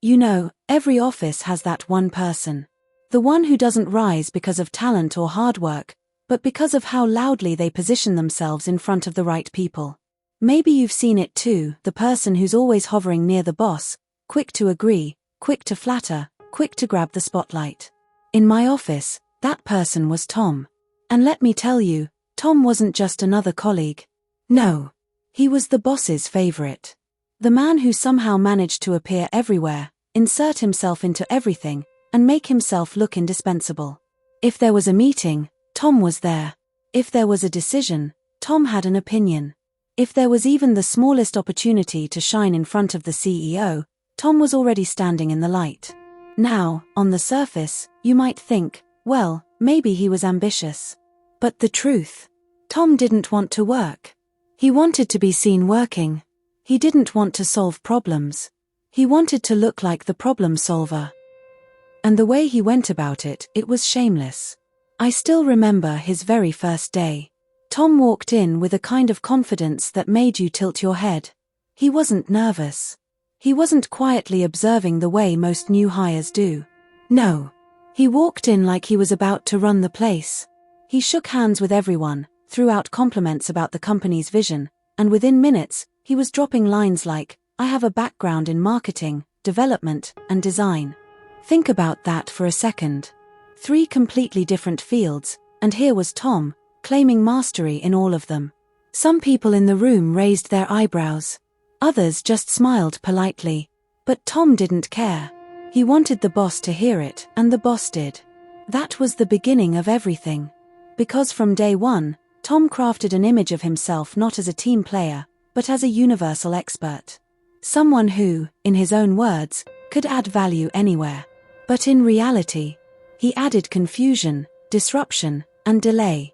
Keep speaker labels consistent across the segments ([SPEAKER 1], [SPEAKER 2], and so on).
[SPEAKER 1] You know, every office has that one person. The one who doesn't rise because of talent or hard work, but because of how loudly they position themselves in front of the right people. Maybe you've seen it too, the person who's always hovering near the boss, quick to agree, quick to flatter, quick to grab the spotlight. In my office, that person was Tom. And let me tell you, Tom wasn't just another colleague. No. He was the boss's favorite. The man who somehow managed to appear everywhere, insert himself into everything, and make himself look indispensable. If there was a meeting, Tom was there. If there was a decision, Tom had an opinion. If there was even the smallest opportunity to shine in front of the CEO, Tom was already standing in the light. Now, on the surface, you might think, well, maybe he was ambitious. But the truth? Tom didn't want to work. He wanted to be seen working. He didn't want to solve problems. He wanted to look like the problem solver. And the way he went about it, it was shameless. I still remember his very first day. Tom walked in with a kind of confidence that made you tilt your head. He wasn't nervous. He wasn't quietly observing the way most new hires do. No. He walked in like he was about to run the place. He shook hands with everyone, threw out compliments about the company's vision, and within minutes, he was dropping lines like, I have a background in marketing, development, and design. Think about that for a second. 3 completely different fields, and here was Tom, claiming mastery in all of them. Some people in the room raised their eyebrows. Others just smiled politely. But Tom didn't care. He wanted the boss to hear it, and the boss did. That was the beginning of everything. Because from day one, Tom crafted an image of himself not as a team player, but as a universal expert. Someone who, in his own words, could add value anywhere. But in reality, he added confusion, disruption, and delay.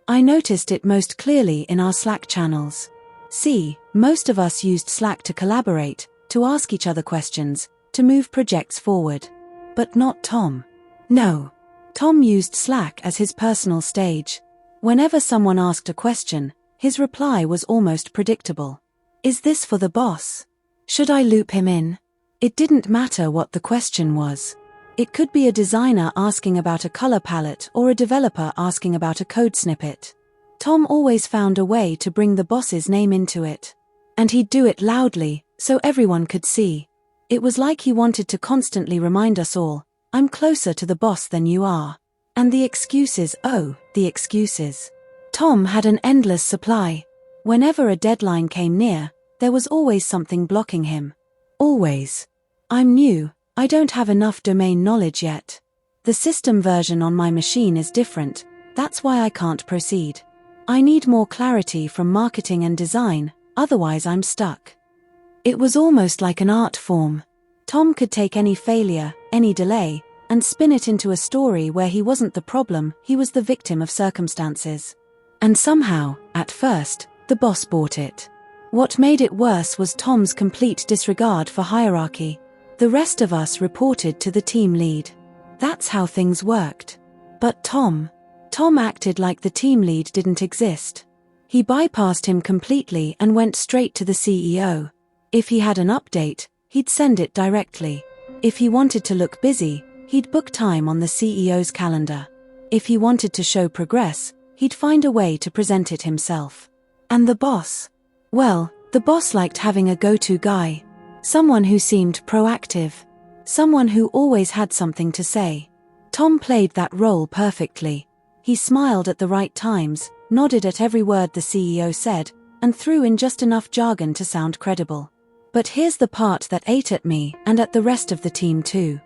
[SPEAKER 1] I noticed it most clearly in our Slack channels. See, most of us used Slack to collaborate, to ask each other questions, to move projects forward. But not Tom. No. Tom used Slack as his personal stage. Whenever someone asked a question, his reply was almost predictable. Is this for the boss? Should I loop him in? It didn't matter what the question was. It could be a designer asking about a color palette or a developer asking about a code snippet. Tom always found a way to bring the boss's name into it. And he'd do it loudly, so everyone could see. It was like he wanted to constantly remind us all, I'm closer to the boss than you are. And the excuses, oh, the excuses. Tom had an endless supply. Whenever a deadline came near, there was always something blocking him. Always. I'm new, I don't have enough domain knowledge yet. The system version on my machine is different, that's why I can't proceed. I need more clarity from marketing and design, otherwise I'm stuck. It was almost like an art form. Tom could take any failure, any delay, and spin it into a story where he wasn't the problem, he was the victim of circumstances. And somehow, at first, the boss bought it. What made it worse was Tom's complete disregard for hierarchy. The rest of us reported to the team lead. That's how things worked. But Tom acted like the team lead didn't exist. He bypassed him completely and went straight to the CEO. If he had an update, he'd send it directly. If he wanted to look busy, he'd book time on the CEO's calendar. If he wanted to show progress, he'd find a way to present it himself. And the boss? Well, the boss liked having a go-to guy. Someone who seemed proactive. Someone who always had something to say. Tom played that role perfectly. He smiled at the right times, nodded at every word the CEO said, and threw in just enough jargon to sound credible. But here's the part that ate at me and at the rest of the team too.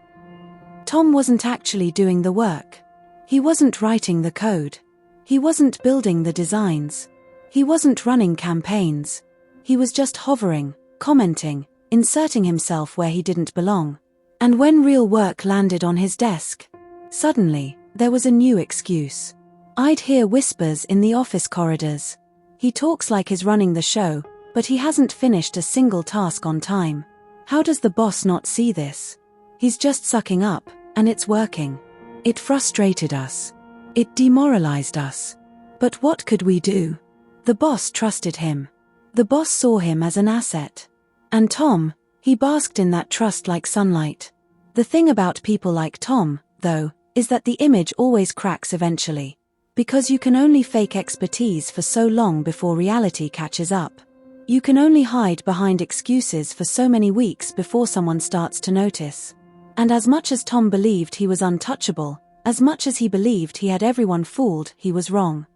[SPEAKER 1] Tom wasn't actually doing the work. He wasn't writing the code. He wasn't building the designs. He wasn't running campaigns. He was just hovering, commenting, inserting himself where he didn't belong. And when real work landed on his desk, suddenly, there was a new excuse. I'd hear whispers in the office corridors. He talks like he's running the show, but he hasn't finished a single task on time. How does the boss not see this? He's just sucking up, and it's working. It frustrated us. It demoralized us. But what could we do? The boss trusted him. The boss saw him as an asset. And Tom, He basked in that trust like sunlight. The thing about people like Tom, though, is that the image always cracks eventually. Because you can only fake expertise for so long before reality catches up. You can only hide behind excuses for so many weeks before someone starts to notice. And as much as Tom believed he was untouchable, as much as he believed he had everyone fooled, he was wrong.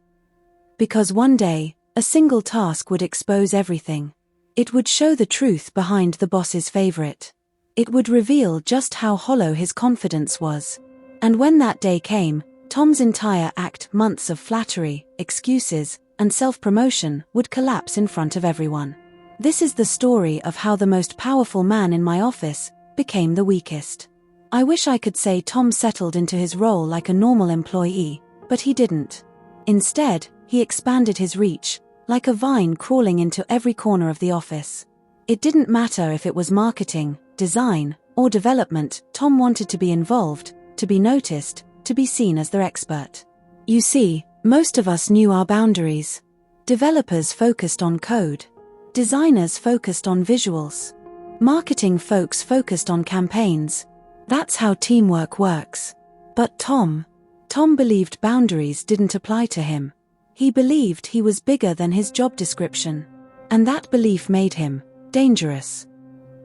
[SPEAKER 1] Because one day, a single task would expose everything. It would show the truth behind the boss's favorite. It would reveal just how hollow his confidence was. And when that day came, Tom's entire act, months of flattery, excuses, and self-promotion, would collapse in front of everyone. This is the story of how the most powerful man in my office became the weakest. I wish I could say Tom settled into his role like a normal employee, but he didn't. Instead, he expanded his reach, like a vine crawling into every corner of the office. It didn't matter if it was marketing, design, or development, Tom wanted to be involved, to be noticed, to be seen as their expert. You see, most of us knew our boundaries. Developers focused on code. Designers focused on visuals. Marketing folks focused on campaigns. That's how teamwork works. But Tom believed boundaries didn't apply to him. He believed he was bigger than his job description. And that belief made him dangerous.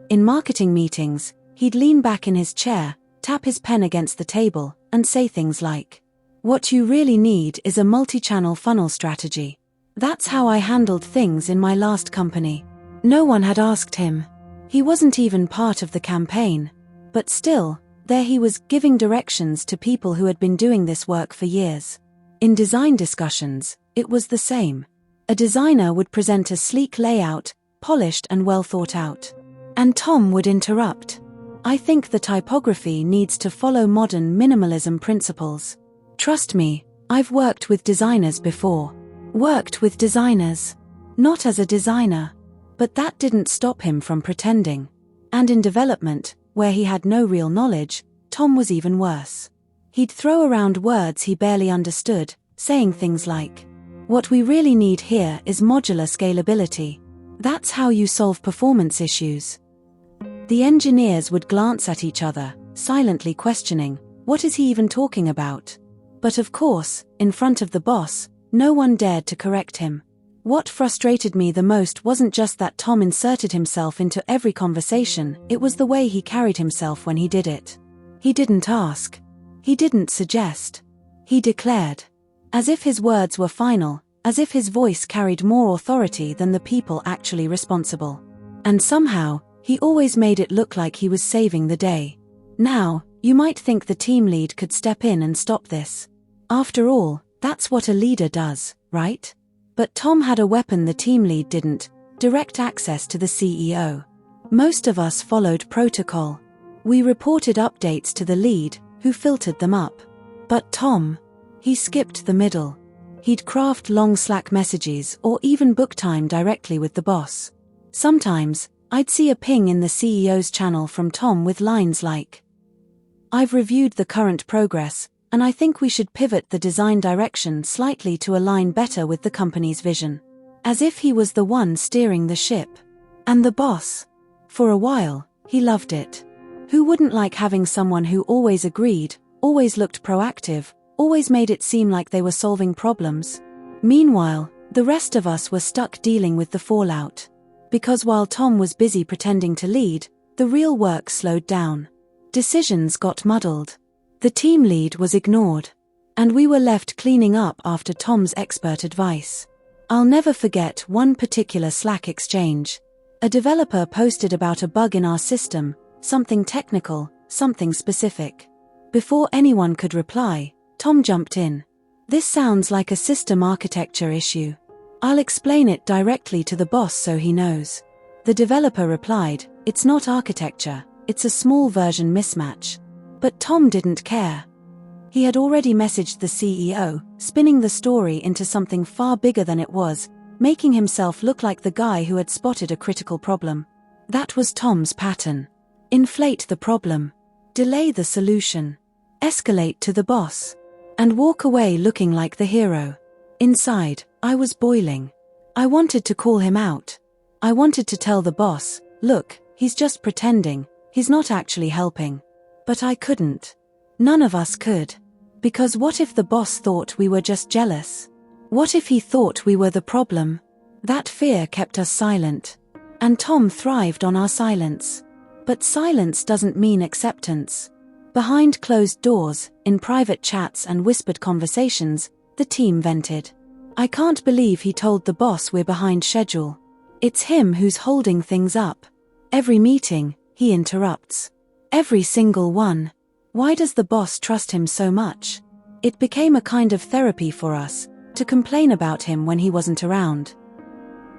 [SPEAKER 1] In marketing meetings, he'd lean back in his chair, tap his pen against the table, and say things like, "What you really need is a multi-channel funnel strategy." That's how I handled things in my last company. No one had asked him. He wasn't even part of the campaign. But still, there he was, giving directions to people who had been doing this work for years. In design discussions, it was the same. A designer would present a sleek layout, polished and well thought out. And Tom would interrupt. "I think the typography needs to follow modern minimalism principles. Trust me, I've worked with designers before. Worked with designers. Not as a designer." But that didn't stop him from pretending. And in development, where he had no real knowledge, Tom was even worse. He'd throw around words he barely understood, saying things like, "What we really need here is modular scalability. That's how you solve performance issues." The engineers would glance at each other, silently questioning, what is he even talking about? But of course, in front of the boss, no one dared to correct him. What frustrated me the most wasn't just that Tom inserted himself into every conversation, it was the way he carried himself when he did it. He didn't ask. He didn't suggest. He declared. As if his words were final, as if his voice carried more authority than the people actually responsible. And somehow, he always made it look like he was saving the day. Now, you might think the team lead could step in and stop this. After all, that's what a leader does, right? But Tom had a weapon the team lead didn't: direct access to the CEO. Most of us followed protocol. We reported updates to the lead, who filtered them up. But Tom, he skipped the middle. He'd craft long Slack messages or even book time directly with the boss. Sometimes, I'd see a ping in the CEO's channel from Tom with lines like, "I've reviewed the current progress, and I think we should pivot the design direction slightly to align better with the company's vision." As if he was the one steering the ship. And the boss? For a while, he loved it. Who wouldn't like having someone who always agreed, always looked proactive, always made it seem like they were solving problems? Meanwhile, the rest of us were stuck dealing with the fallout. Because while Tom was busy pretending to lead, the real work slowed down. Decisions got muddled. The team lead was ignored. And we were left cleaning up after Tom's expert advice. I'll never forget one particular Slack exchange. A developer posted about a bug in our system, something technical, something specific. Before anyone could reply, Tom jumped in. "This sounds like a system architecture issue. I'll explain it directly to the boss so he knows." The developer replied, "It's not architecture, it's a small version mismatch." But Tom didn't care. He had already messaged the CEO, spinning the story into something far bigger than it was, making himself look like the guy who had spotted a critical problem. That was Tom's pattern. Inflate the problem. Delay the solution. Escalate to the boss. And walk away looking like the hero. Inside, I was boiling. I wanted to call him out. I wanted to tell the boss, "Look, he's just pretending, he's not actually helping. But I couldn't. None of us could. Because what if the boss thought we were just jealous? What if he thought we were the problem? That fear kept us silent. And Tom thrived on our silence. But silence doesn't mean acceptance. Behind closed doors, in private chats and whispered conversations, the team vented. I can't believe he told the boss we're behind schedule. It's him who's holding things up. Every meeting, he interrupts. Every single one. Why does the boss trust him so much? It became a kind of therapy for us, to complain about him when he wasn't around.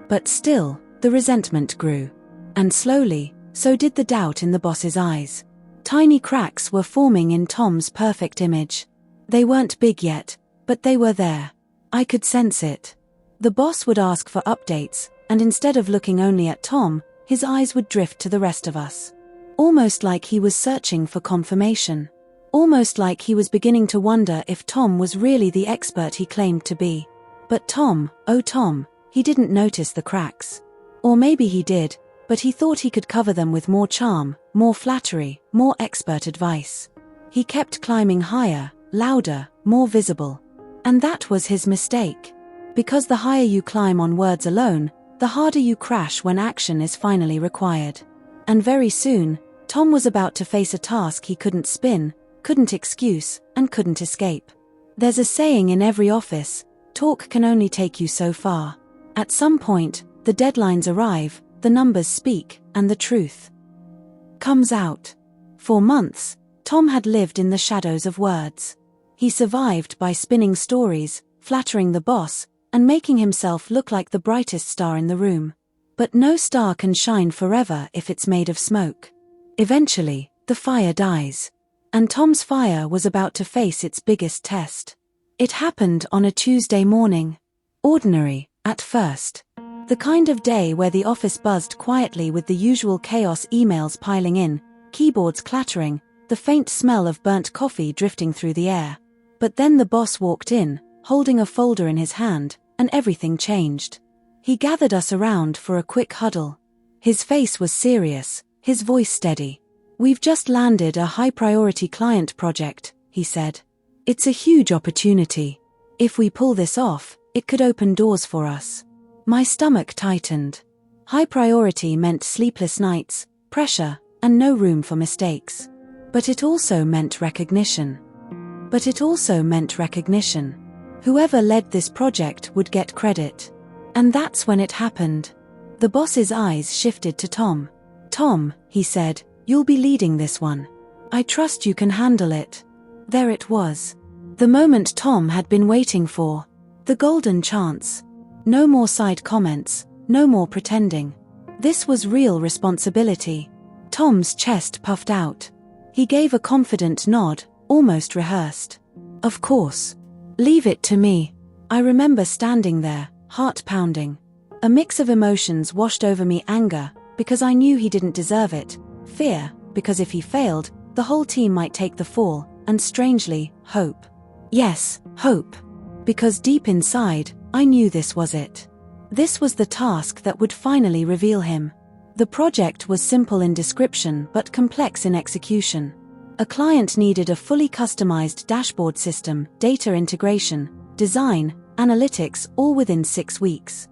[SPEAKER 1] But still, the resentment grew. And slowly, so did the doubt in the boss's eyes. Tiny cracks were forming in Tom's perfect image. They weren't big yet, but they were there. I could sense it. The boss would ask for updates, and instead of looking only at Tom, his eyes would drift to the rest of us. Almost like he was searching for confirmation. Almost like he was beginning to wonder if Tom was really the expert he claimed to be. But Tom, oh Tom, he didn't notice the cracks. Or maybe he did, but he thought he could cover them with more charm, more flattery, more expert advice. He kept climbing higher, louder, more visible. And that was his mistake. Because the higher you climb on words alone, the harder you crash when action is finally required. And very soon, Tom was about to face a task he couldn't spin, couldn't excuse, and couldn't escape. There's a saying in every office, talk can only take you so far. At some point, the deadlines arrive, the numbers speak, and the truth comes out. For months, Tom had lived in the shadows of words. He survived by spinning stories, flattering the boss, and making himself look like the brightest star in the room. But no star can shine forever if it's made of smoke. Eventually, the fire dies. And Tom's fire was about to face its biggest test. It happened on a Tuesday morning. Ordinary, at first. The kind of day where the office buzzed quietly with the usual chaos, emails piling in, keyboards clattering, the faint smell of burnt coffee drifting through the air. But then the boss walked in, holding a folder in his hand, and everything changed. He gathered us around for a quick huddle. His face was serious, his voice steady. We've just landed a high-priority client project, he said. It's a huge opportunity. If we pull this off, it could open doors for us. My stomach tightened. High priority meant sleepless nights, pressure, and no room for mistakes. But it also meant recognition. Whoever led this project would get credit. And that's when it happened. The boss's eyes shifted to Tom. Tom, he said, you'll be leading this one. I trust you can handle it. There it was. The moment Tom had been waiting for. The golden chance. No more side comments, no more pretending. This was real responsibility. Tom's chest puffed out. He gave a confident nod, almost rehearsed. Of course. Leave it to me. I remember standing there, heart pounding. A mix of emotions washed over me: anger, because I knew he didn't deserve it, fear, because if he failed, the whole team might take the fall, and strangely, hope. Yes, hope. Because deep inside, I knew this was it. This was the task that would finally reveal him. The project was simple in description but complex in execution. A client needed a fully customized dashboard system, data integration, design, analytics, all within 6 weeks.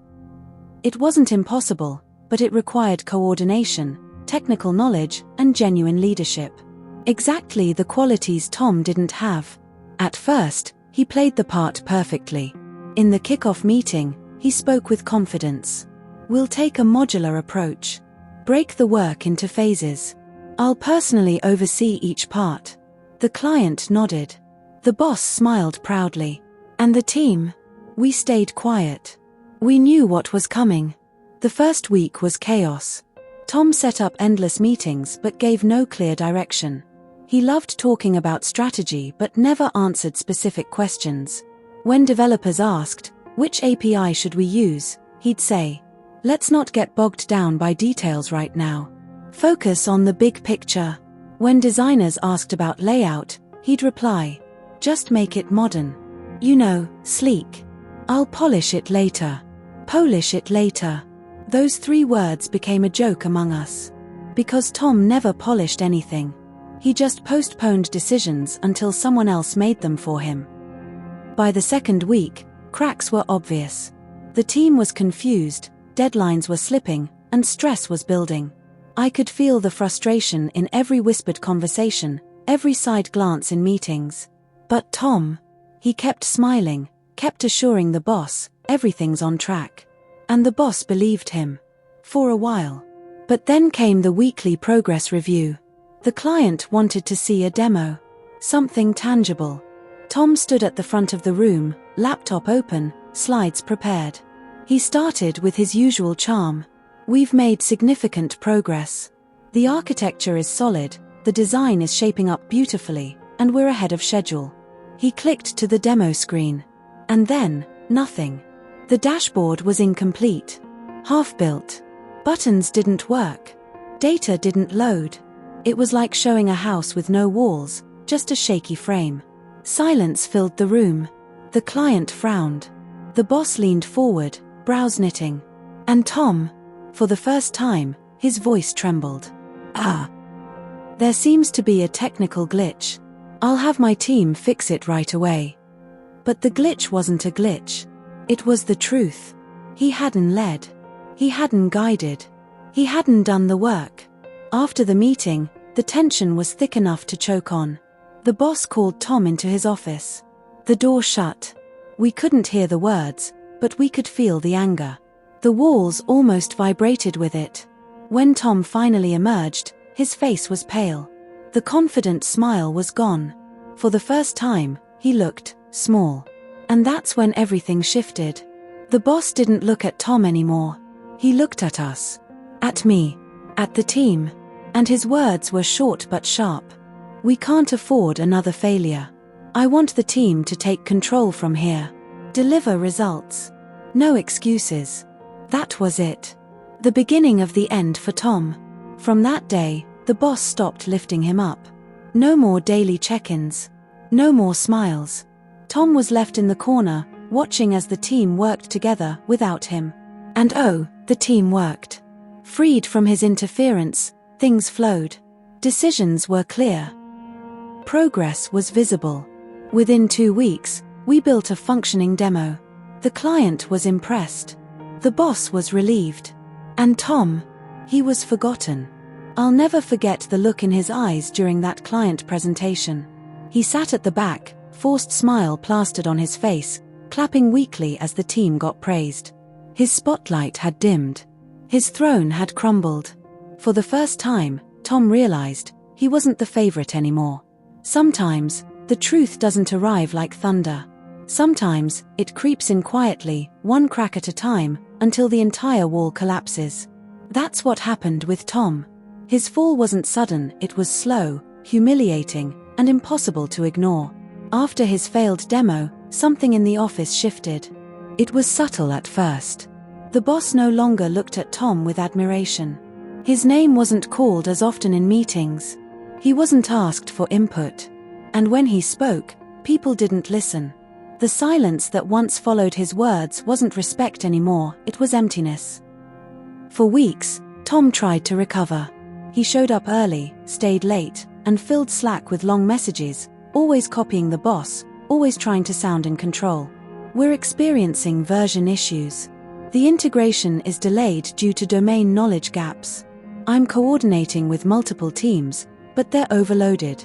[SPEAKER 1] It wasn't impossible, but it required coordination, technical knowledge, and genuine leadership. Exactly the qualities Tom didn't have. At first, he played the part perfectly. In the kickoff meeting, he spoke with confidence. We'll take a modular approach. Break the work into phases. I'll personally oversee each part. The client nodded. The boss smiled proudly. And the team? We stayed quiet. We knew what was coming. The first week was chaos. Tom set up endless meetings but gave no clear direction. He loved talking about strategy but never answered specific questions. When developers asked, which API should we use, he'd say, let's not get bogged down by details right now. Focus on the big picture. When designers asked about layout, he'd reply, just make it modern. You know, sleek. I'll polish it later. Polish it later. Those 3 words became a joke among us. Because Tom never polished anything. He just postponed decisions until someone else made them for him. By the second week, cracks were obvious. The team was confused, deadlines were slipping, and stress was building. I could feel the frustration in every whispered conversation, every side glance in meetings. But Tom, he kept smiling, kept assuring the boss, everything's on track. And the boss believed him. For a while. But then came the weekly progress review. The client wanted to see a demo. Something tangible. Tom stood at the front of the room, laptop open, slides prepared. He started with his usual charm. We've made significant progress. The architecture is solid, the design is shaping up beautifully, and we're ahead of schedule. He clicked to the demo screen. And then, nothing. The dashboard was incomplete. Half-built. Buttons didn't work. Data didn't load. It was like showing a house with no walls, just a shaky frame. Silence filled the room. The client frowned. The boss leaned forward, brows knitting. And Tom, for the first time, his voice trembled. There seems to be a technical glitch. I'll have my team fix it right away. But the glitch wasn't a glitch. It was the truth. He hadn't led. He hadn't guided. He hadn't done the work. After the meeting, the tension was thick enough to choke on. The boss called Tom into his office. The door shut. We couldn't hear the words, but we could feel the anger. The walls almost vibrated with it. When Tom finally emerged, his face was pale. The confident smile was gone. For the first time, he looked small. And that's when everything shifted. The boss didn't look at Tom anymore. He looked at us. At me. At the team. And his words were short but sharp. We can't afford another failure. I want the team to take control from here. Deliver results. No excuses. That was it. The beginning of the end for Tom. From that day, the boss stopped lifting him up. No more daily check-ins. No more smiles. Tom was left in the corner, watching as the team worked together without him. And oh, the team worked. Freed from his interference, things flowed. Decisions were clear. Progress was visible. Within 2 weeks, we built a functioning demo. The client was impressed. The boss was relieved. And Tom, he was forgotten. I'll never forget the look in his eyes during that client presentation. He sat at the back, forced smile plastered on his face, clapping weakly as the team got praised. His spotlight had dimmed. His throne had crumbled. For the first time, Tom realized he wasn't the favorite anymore. Sometimes, the truth doesn't arrive like thunder. Sometimes, it creeps in quietly, one crack at a time, until the entire wall collapses. That's what happened with Tom. His fall wasn't sudden, it was slow, humiliating, and impossible to ignore. After his failed demo, something in the office shifted. It was subtle at first. The boss no longer looked at Tom with admiration. His name wasn't called as often in meetings. He wasn't asked for input. And when he spoke, people didn't listen. The silence that once followed his words wasn't respect anymore, it was emptiness. For weeks, Tom tried to recover. He showed up early, stayed late, and filled Slack with long messages, always copying the boss, always trying to sound in control. We're experiencing version issues. The integration is delayed due to domain knowledge gaps. I'm coordinating with multiple teams, but they're overloaded.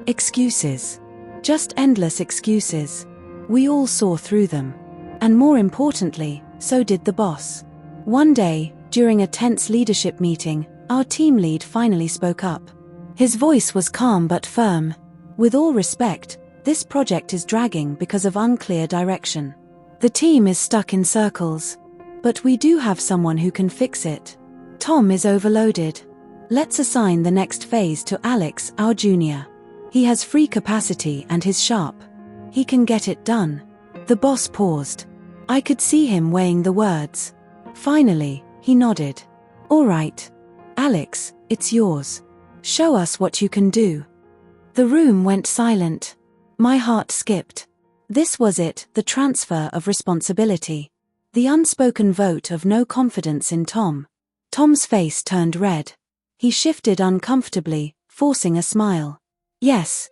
[SPEAKER 1] Excuses. Just endless excuses. We all saw through them. And more importantly, so did the boss. One day, during a tense leadership meeting, our team lead finally spoke up. His voice was calm but firm. With all respect, this project is dragging because of unclear direction. The team is stuck in circles. But we do have someone who can fix it. Tom is overloaded. Let's assign the next phase to Alex, our junior. He has free capacity and he's sharp. He can get it done. The boss paused. I could see him weighing the words. Finally, he nodded. All right. Alex, it's yours. Show us what you can do. The room went silent. My heart skipped. This was it, the transfer of responsibility. The unspoken vote of no confidence in Tom. Tom's face turned red. He shifted uncomfortably, forcing a smile. Yes,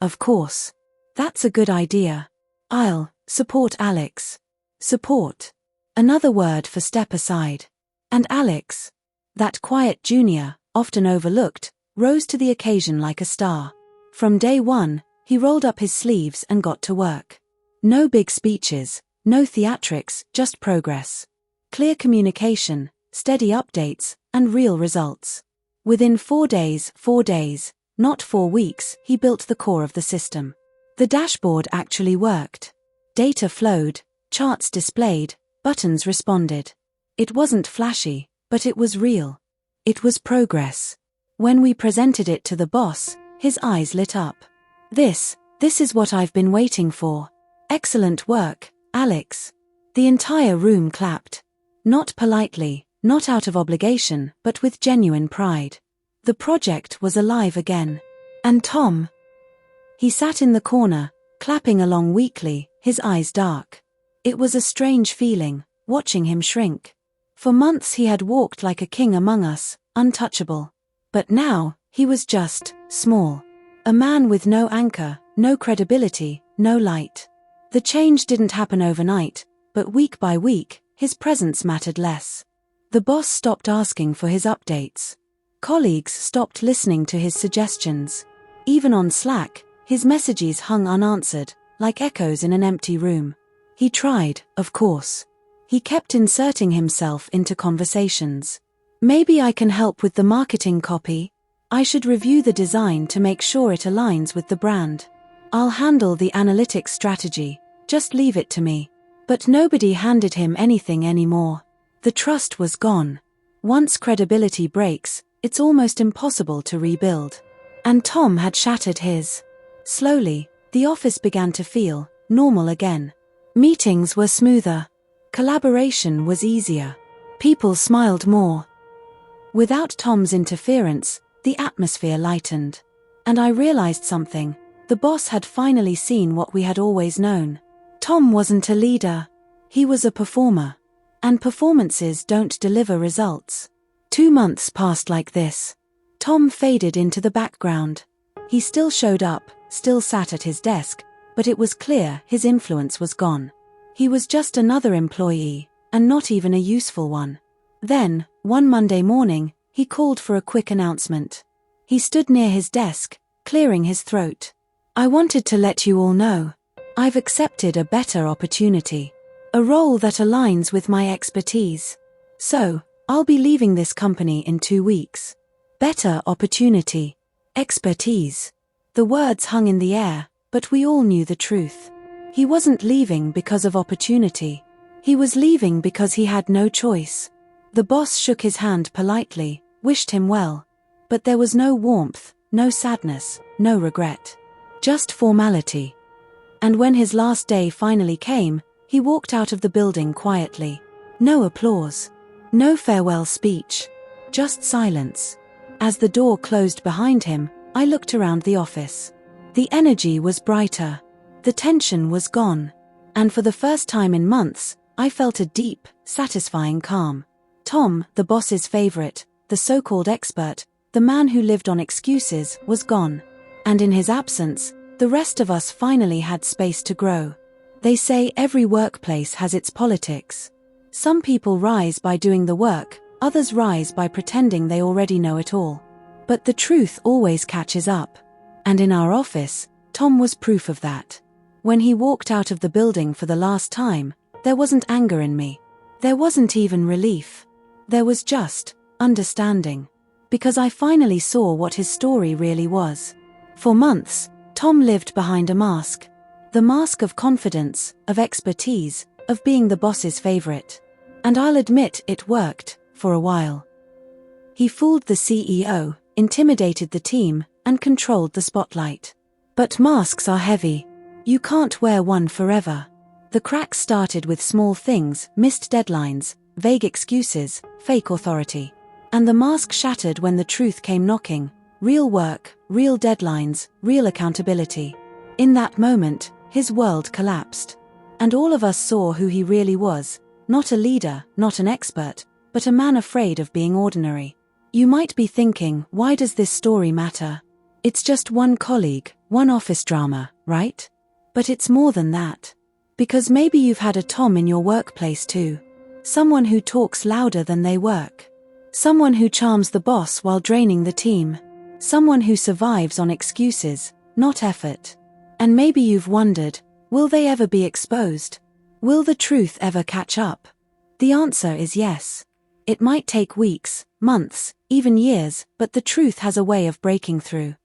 [SPEAKER 1] of course. That's a good idea. I'll support Alex. Support. Another word for step aside. And Alex, that quiet junior, often overlooked, rose to the occasion like a star. From day one, he rolled up his sleeves and got to work. No big speeches, no theatrics, just progress. Clear communication, steady updates, and real results. Within 4 days, not 4 weeks, he built the core of the system. The dashboard actually worked. Data flowed, charts displayed, buttons responded. It wasn't flashy, but it was real. It was progress. When we presented it to the boss, his eyes lit up. This is what I've been waiting for. Excellent work, Alex. The entire room clapped. Not politely, not out of obligation, but with genuine pride. The project was alive again. And Tom? He sat in the corner, clapping along weakly, his eyes dark. It was a strange feeling, watching him shrink. For months he had walked like a king among us, untouchable. But now, he was just small. A man with no anchor, no credibility, no light. The change didn't happen overnight, but week by week, his presence mattered less. The boss stopped asking for his updates. Colleagues stopped listening to his suggestions. Even on Slack, his messages hung unanswered, like echoes in an empty room. He tried, of course. He kept inserting himself into conversations. Maybe I can help with the marketing copy. I should review the design to make sure it aligns with the brand. I'll handle the analytics strategy, just leave it to me. But nobody handed him anything anymore. The trust was gone. Once credibility breaks, it's almost impossible to rebuild. And Tom had shattered his. Slowly, the office began to feel normal again. Meetings were smoother. Collaboration was easier. People smiled more. Without Tom's interference, the atmosphere lightened. And I realized something. The boss had finally seen what we had always known. Tom wasn't a leader. He was a performer. And performances don't deliver results. 2 months passed like this. Tom faded into the background. He still showed up, still sat at his desk, but it was clear his influence was gone. He was just another employee, and not even a useful one. Then, one Monday morning, he called for a quick announcement. He stood near his desk, clearing his throat. I wanted to let you all know. I've accepted a better opportunity. A role that aligns with my expertise. So, I'll be leaving this company in 2 weeks. Better opportunity. Expertise. The words hung in the air, but we all knew the truth. He wasn't leaving because of opportunity. He was leaving because he had no choice. The boss shook his hand politely, wished him well. But there was no warmth, no sadness, no regret. Just formality. And when his last day finally came, he walked out of the building quietly. No applause. No farewell speech. Just silence. As the door closed behind him, I looked around the office. The energy was brighter. The tension was gone. And for the first time in months, I felt a deep, satisfying calm. Tom, the boss's favorite, the so-called expert, the man who lived on excuses, was gone. And in his absence, the rest of us finally had space to grow. They say every workplace has its politics. Some people rise by doing the work, others rise by pretending they already know it all. But the truth always catches up. And in our office, Tom was proof of that. When he walked out of the building for the last time, there wasn't anger in me. There wasn't even relief. There was just understanding. Because I finally saw what his story really was. For months, Tom lived behind a mask. The mask of confidence, of expertise, of being the boss's favorite. And I'll admit it worked, for a while. He fooled the CEO, intimidated the team, and controlled the spotlight. But masks are heavy. You can't wear one forever. The cracks started with small things, missed deadlines, vague excuses, fake authority. And the mask shattered when the truth came knocking. Real work, real deadlines, real accountability. In that moment, his world collapsed. And all of us saw who he really was. Not a leader, not an expert, but a man afraid of being ordinary. You might be thinking, why does this story matter? It's just one colleague, one office drama, right? But it's more than that. Because maybe you've had a Tom in your workplace too. Someone who talks louder than they work. Someone who charms the boss while draining the team. Someone who survives on excuses, not effort. And maybe you've wondered, will they ever be exposed? Will the truth ever catch up? The answer is yes. It might take weeks, months, even years, but the truth has a way of breaking through.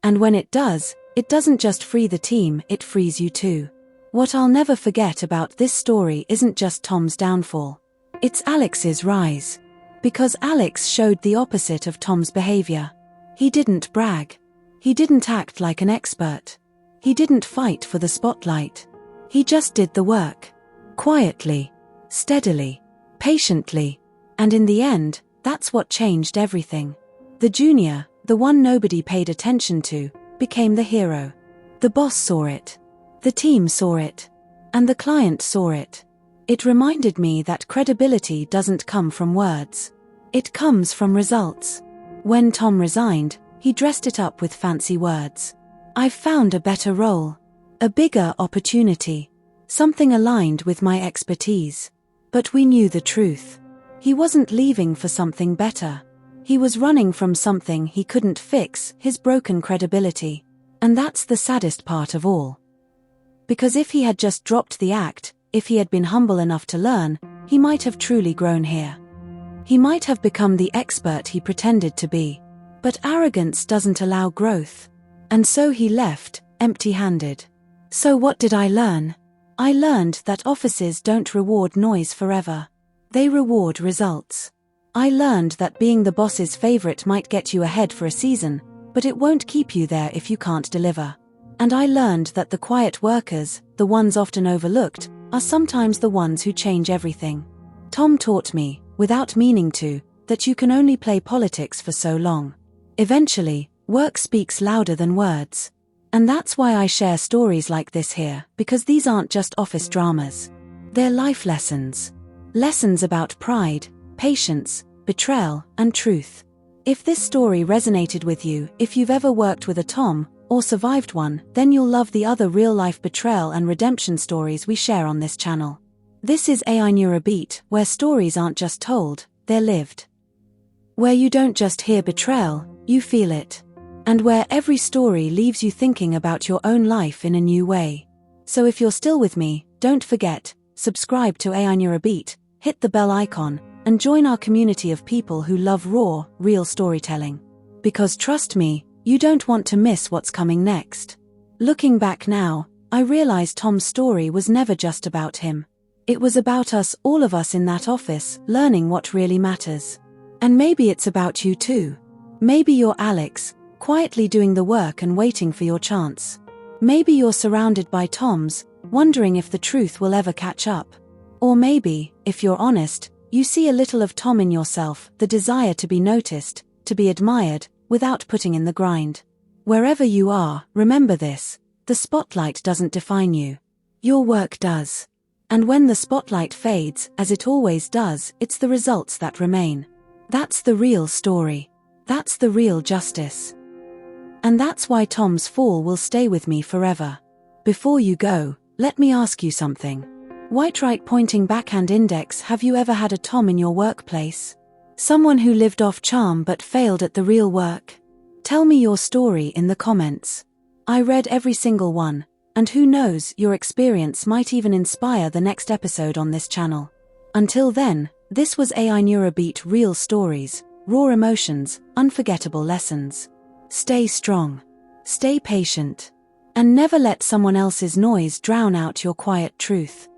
[SPEAKER 1] And when it does, it doesn't just free the team, it frees you too. What I'll never forget about this story isn't just Tom's downfall. It's Alex's rise. Because Alex showed the opposite of Tom's behavior. He didn't brag. He didn't act like an expert. He didn't fight for the spotlight. He just did the work. Quietly, steadily, patiently. And in the end, that's what changed everything. The junior, the one nobody paid attention to, became the hero. The boss saw it. The team saw it. And the client saw it. It reminded me that credibility doesn't come from words. It comes from results. When Tom resigned, he dressed it up with fancy words. "I've found a better role. A bigger opportunity. Something aligned with my expertise." But we knew the truth. He wasn't leaving for something better. He was running from something he couldn't fix, his broken credibility. And that's the saddest part of all. Because if he had just dropped the act, if he had been humble enough to learn, he might have truly grown here. He might have become the expert he pretended to be. But arrogance doesn't allow growth. And so he left, empty-handed. So what did I learn? I learned that offices don't reward noise forever. They reward results. I learned that being the boss's favorite might get you ahead for a season, but it won't keep you there if you can't deliver. And I learned that the quiet workers, the ones often overlooked, are sometimes the ones who change everything. Tom taught me, without meaning to, that you can only play politics for so long. Eventually, work speaks louder than words. And that's why I share stories like this here, because these aren't just office dramas. They're life lessons. Lessons about pride, patience, betrayal, and truth. If this story resonated with you, if you've ever worked with a Tom, or survived one, then you'll love the other real-life betrayal and redemption stories we share on this channel. This is AI Neurobeat, where stories aren't just told, they're lived. Where you don't just hear betrayal, you feel it. And where every story leaves you thinking about your own life in a new way. So if you're still with me, don't forget, subscribe to AI Neurobeat, hit the bell icon, and join our community of people who love raw, real storytelling. Because trust me, you don't want to miss what's coming next. Looking back now, I realize Tom's story was never just about him. It was about us, all of us in that office, learning what really matters. And maybe it's about you too. Maybe you're Alex, quietly doing the work and waiting for your chance. Maybe you're surrounded by Toms, wondering if the truth will ever catch up. Or maybe, if you're honest, you see a little of Tom in yourself, the desire to be noticed, to be admired, without putting in the grind. Wherever you are, remember this: the spotlight doesn't define you. Your work does. And when the spotlight fades, as it always does, it's the results that remain. That's the real story. That's the real justice. And that's why Tom's fall will stay with me forever. Before you go, let me ask you something. White right pointing backhand index, have you ever had a Tom in your workplace? Someone who lived off charm but failed at the real work? Tell me your story in the comments. I read every single one, and who knows, your experience might even inspire the next episode on this channel. Until then, this was AI Neurobeat, real stories, raw emotions, unforgettable lessons. Stay strong. Stay patient. And never let someone else's noise drown out your quiet truth.